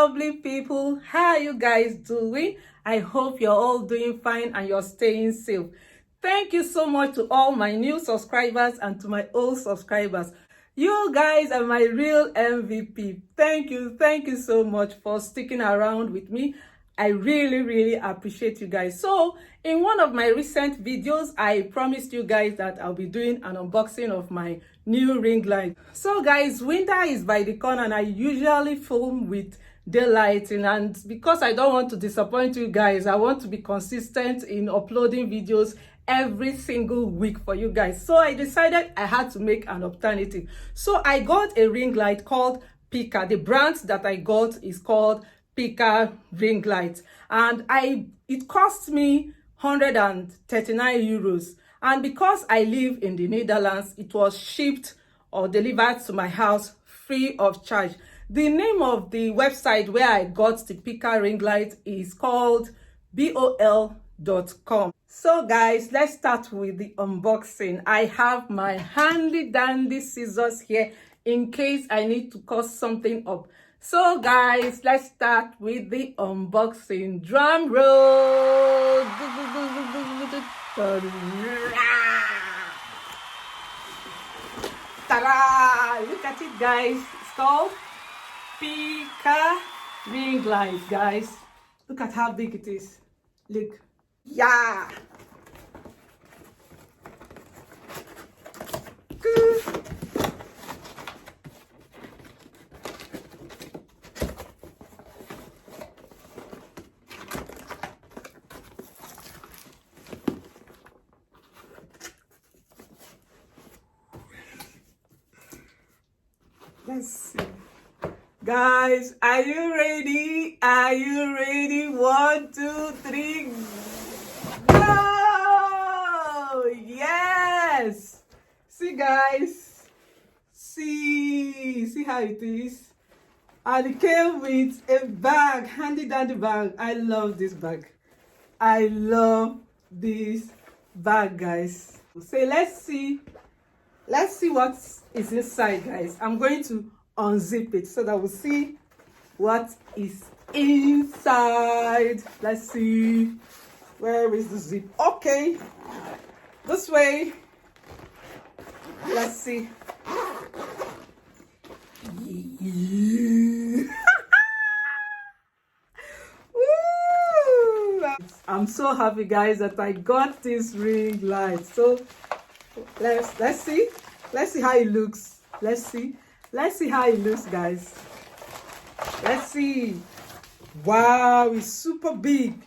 lovely people. How are you guys doing? I hope you're all doing fine and you're staying safe. Thank you so much to all my new subscribers and to my old subscribers. You guys are my real MVP. Thank you so much for sticking around with me. I really appreciate you guys. So in one of my recent videos, I promised you guys that I'll be doing an unboxing of my new ring light. So guys, winter is by the corner and I usually film with daylighting, and because I don't want to disappoint you guys, I want to be consistent in uploading videos every single week for you guys. So I decided I had to make an alternative. So I got a ring light called Picca. The brand that I got is called Picca Ringlight, and it cost me 139 euros, and because I live in the Netherlands, it was shipped or delivered to my house free of charge. The name of the website where I got the Picca Ringlight is called bol.com. So guys, let's start with the unboxing. I have my handy dandy scissors here in case I need to cut something up. So guys, let's start with the unboxing. Drum roll. Ta-da! Look at it, guys. It's called Picca Ringlight, guys. Look at how big it is. Look. Yeah. Let's see. Guys, are you ready? Are you ready? 1, 2, 3, go! Yes! See guys, see how it is. And it came with a bag, handy dandy bag. I love this bag. I love this bag, guys. So let's see what is inside, guys. I'm going to unzip it so that we'll see what is inside. Let's see. Where is the zip? Okay, this way. Let's see. I'm so happy, guys, that I got this ring light. So let's see how it looks. Let's see how it looks, guys. Let's see. Wow, it's super big,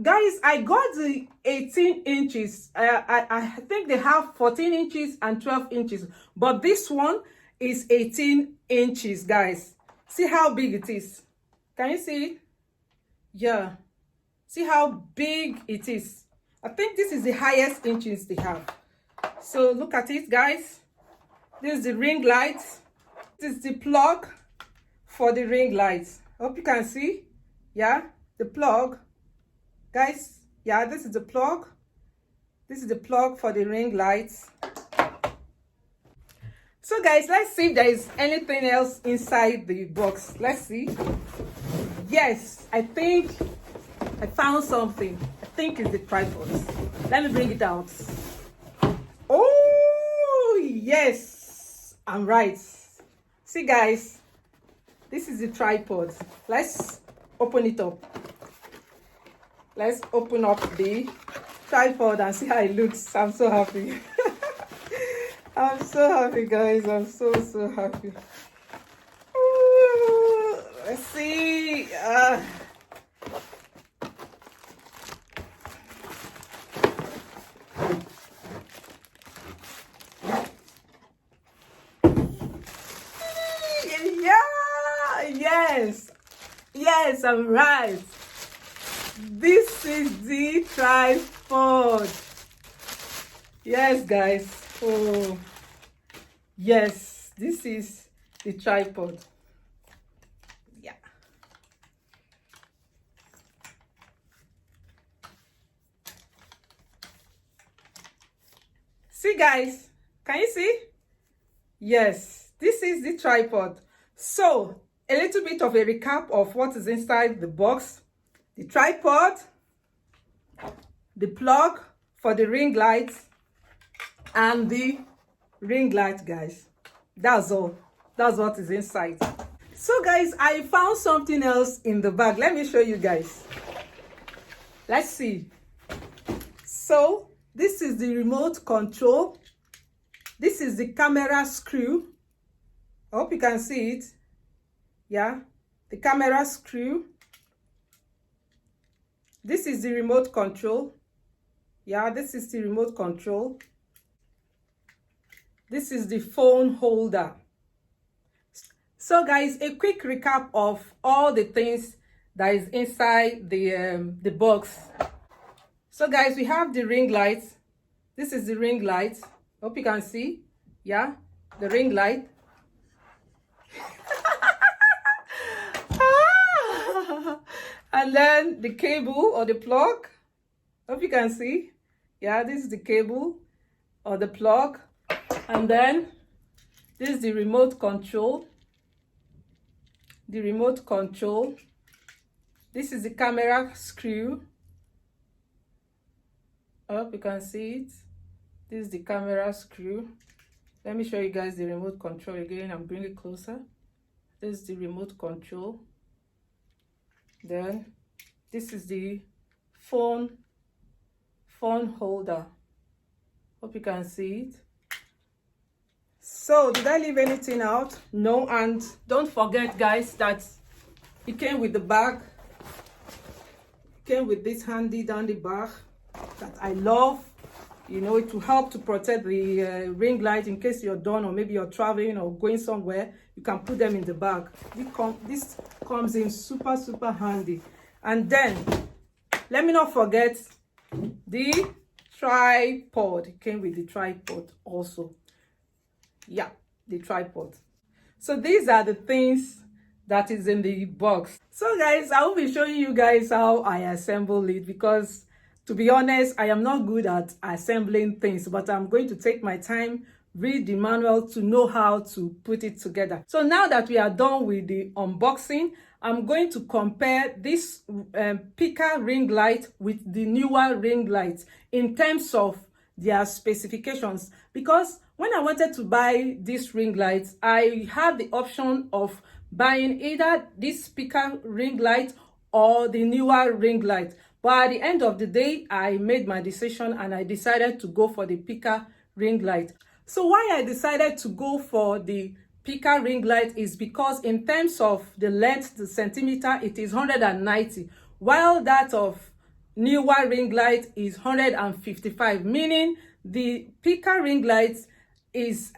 guys. I got the 18 inches. I think they have 14 inches and 12 inches, but this one is 18 inches, guys. See how big it is. Can you see it? Yeah, see how big it is. I think this is the highest inches they have. So look at it, guys. This is the ring light. This is the plug for the ring light. Hope you can see. Yeah, the plug, guys. Yeah, this is the plug. This is the plug for the ring light. So guys, let's see if there is anything else inside the box. Let's see. Yes, I think I found something. I think it's the tripod. Let me bring it out. Oh yes, I'm right. See guys, this is the tripod. Let's open it up. Let's open up the tripod and see how it looks. I'm so happy. I'm so happy, guys. I'm so happy. Ooh, let's see. Yes, I'm right. This is the tripod. Yes, guys. Oh, yes, this is the tripod. Yeah. See, guys, can you see? Yes, this is the tripod. So a little bit of a recap of what is inside the box: the tripod, the plug for the ring light, and the ring light, guys. That's all. That's what is inside. So guys, I found something else in the bag. Let me show you guys. Let's see. So this is the remote control. This is the camera screw. I hope you can see it. Yeah, the camera screw. This is the remote control. Yeah, this is the remote control. This is the phone holder. So guys, a quick recap of all the things that is inside the box. So guys, we have the ring light. This is the ring light. Hope you can see. Yeah, the ring light. And then the cable or the plug. Hope you can see. Yeah, this is the cable or the plug. And then this is the remote control. The remote control. This is the camera screw. I hope you can see it. This is the camera screw. Let me show you guys the remote control again and bring it closer. This is the remote control. Then this is the phone holder. Hope you can see it. So did I leave anything out? No. And don't forget, guys, that it came with the bag. It came with this handy dandy bag that I love. You know, it will help to protect the ring light in case you're done, or maybe you're traveling or going somewhere. You can put them in the bag. This comes in super handy. And then let me not forget the tripod. It came with the tripod also. Yeah, the tripod. So these are the things that is in the box. So guys, I will be showing you guys how I assemble it, because to be honest, I am not good at assembling things, but I'm going to take my time, read the manual to know how to put it together. So now that we are done with the unboxing, I'm going to compare this Picca Ringlight with the Neewer Ringlight in terms of their specifications, because when I wanted to buy this ring light, I had the option of buying either this Picca Ringlight or the Neewer Ringlight. But at the end of the day, I made my decision and I decided to go for the Picca Ringlight. So why I decided to go for the Picca Ringlight is because in terms of the length, the centimeter, it is 190, while that of Neewer Ringlight is 155, meaning the Picca Ringlight is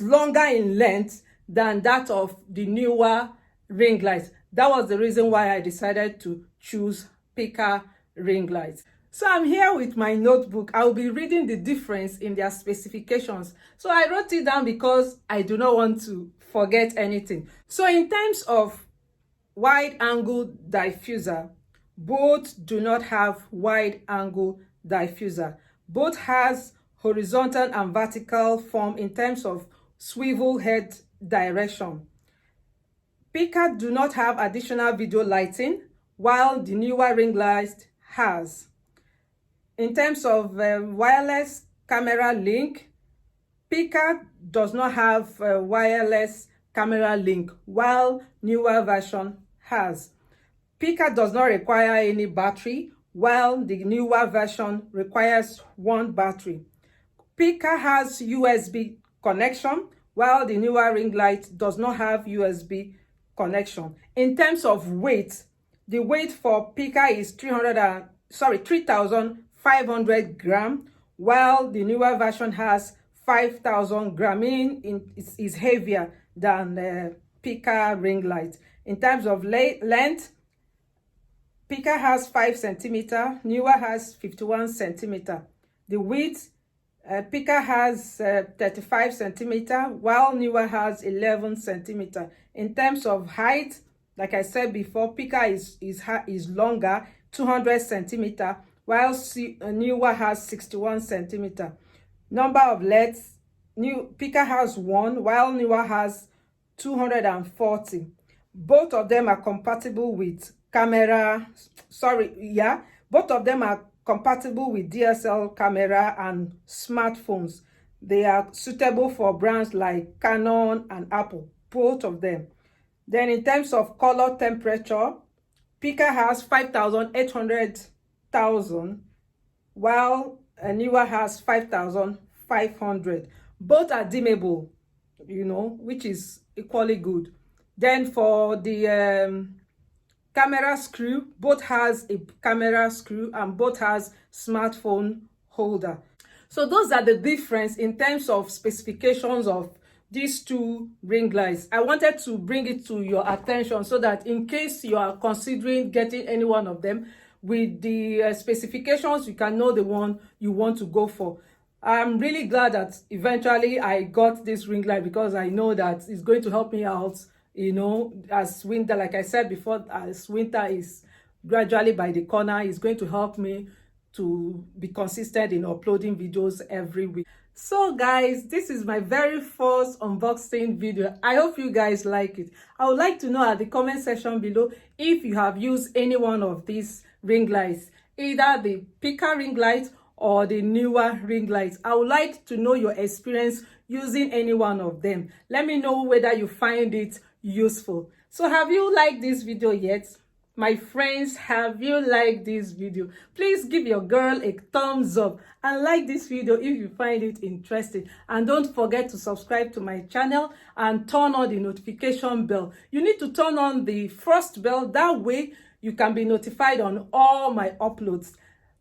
longer in length than that of the Neewer Ringlight. That was the reason why I decided to choose Picca Ringlight. So I'm here with my notebook. I'll be reading the difference in their specifications. So I wrote it down because I do not want to forget anything. So in terms of wide angle diffuser, both do not have wide angle diffuser. Both has horizontal and vertical form in terms of swivel head direction. Picca do not have additional video lighting, while the Neewer Ringlight has. In terms of wireless camera link, Picca does not have wireless camera link, while Neewer version has. Picca does not require any battery, while the Neewer version requires one battery. Picca has USB connection, while the Neewer Ringlight does not have USB connection. In terms of weight, the weight for Picca is 3,500 grams, while the Neewer version has 5,000 grams, meaning it is heavier than the Picca Ringlight. In terms of length, Picca has 5 centimeters, Neewer has 51 centimeters. The width, Picca has 35 centimeters, while Neewer has 11 centimeters. In terms of height, like I said before, Picca is longer, 200 centimeters, while Neewer has 61 centimeters. Number of LEDs, Picca has 1, while Neewer has 240. Both of them are compatible with camera. Both of them are compatible with DSL camera and smartphones. They are suitable for brands like Canon and Apple, both of them. Then in terms of color temperature, Picca has 5,800,000, while Neewer has 5,500. Both are dimmable, which is equally good. Then for the camera screw, both has a camera screw and both has smartphone holder. So those are the difference in terms of specifications of these two ring lights. I wanted to bring it to your attention so that in case you are considering getting any one of them, with the specifications, you can know the one you want to go for. I'm really glad that eventually I got this ring light, because I know that it's going to help me out, as winter, like I said before, as winter is gradually by the corner, it's going to help me to be consistent in uploading videos every week. So guys, this is my very first unboxing video. I hope you guys like it. I would like to know at the comment section below if you have used any one of these ring lights, either the Picca Ringlight or the Neewer Ringlight. I would like to know your experience using any one of them. Let me know whether you find it useful. So have you liked this video yet? My friends, have you liked this video? Please give your girl a thumbs up and like this video if you find it interesting. And don't forget to subscribe to my channel and turn on the notification bell. You need to turn on the first bell. That way you can be notified on all my uploads.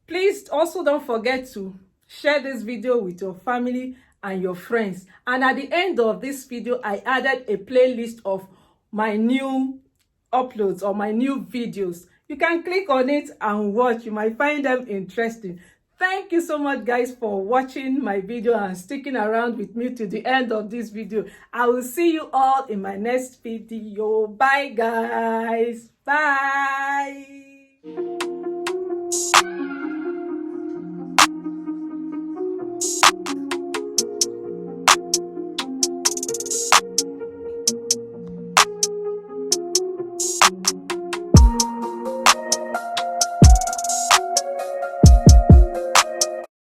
Please also don't forget to share this video with your family and your friends. And at the end of this video, I added a playlist of my new uploads or my new videos. You can click on it and watch. You might find them interesting. Thank you so much guys for watching my video and sticking around with me to the end of this video. I will see you all in my next video. Bye guys. Bye.